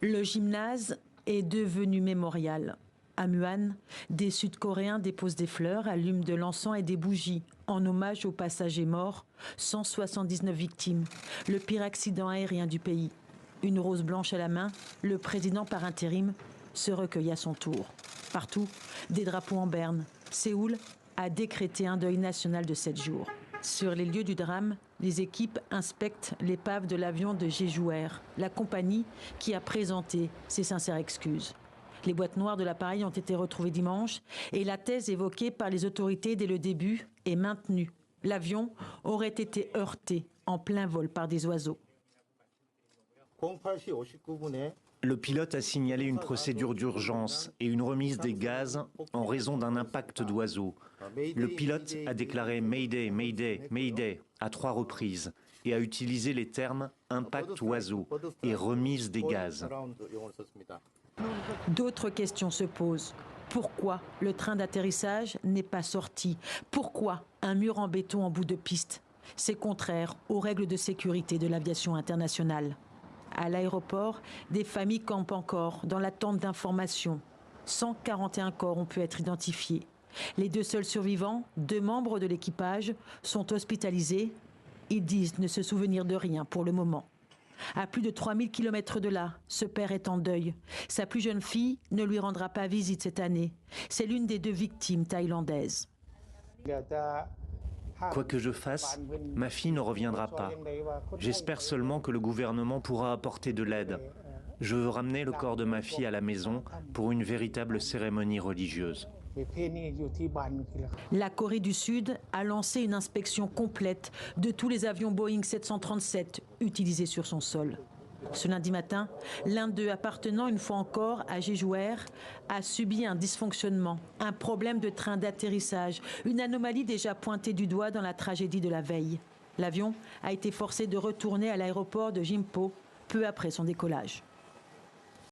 Le gymnase est devenu mémorial. À Muan, des Sud-Coréens déposent des fleurs, allument de l'encens et des bougies en hommage aux passagers morts, 179 victimes, le pire accident aérien du pays. Une rose blanche à la main, le président par intérim se recueille à son tour. Partout, des drapeaux en berne. Séoul a décrété un deuil national de 7 jours. Sur les lieux du drame, les équipes inspectent l'épave de l'avion de Jeju Air, la compagnie qui a présenté ses sincères excuses. Les boîtes noires de l'appareil ont été retrouvées dimanche et la thèse évoquée par les autorités dès le début est maintenue. L'avion aurait été heurté en plein vol par des oiseaux. Le pilote a signalé une procédure d'urgence et une remise des gaz en raison d'un impact d'oiseaux. Le pilote a déclaré « Mayday, Mayday, Mayday » à 3 reprises et a utilisé les termes « impact oiseau » et « remise des gaz ». D'autres questions se posent. Pourquoi le train d'atterrissage n'est pas sorti? Pourquoi un mur en béton en bout de piste? C'est contraire aux règles de sécurité de l'aviation internationale. À l'aéroport, des familles campent encore dans l'attente d'informations. 141 corps ont pu être identifiés. Les 2 seuls survivants, 2 membres de l'équipage, sont hospitalisés. Ils disent ne se souvenir de rien pour le moment. À plus de 3000 km de là, ce père est en deuil. Sa plus jeune fille ne lui rendra pas visite cette année. C'est l'une des 2 victimes thaïlandaises. Quoi que je fasse, ma fille ne reviendra pas. J'espère seulement que le gouvernement pourra apporter de l'aide. Je veux ramener le corps de ma fille à la maison pour une véritable cérémonie religieuse. La Corée du Sud a lancé une inspection complète de tous les avions Boeing 737 utilisés sur son sol. Ce lundi matin, l'un d'eux, appartenant une fois encore à Jeju Air, a subi un dysfonctionnement, un problème de train d'atterrissage, une anomalie déjà pointée du doigt dans la tragédie de la veille. L'avion a été forcé de retourner à l'aéroport de Gimpo peu après son décollage.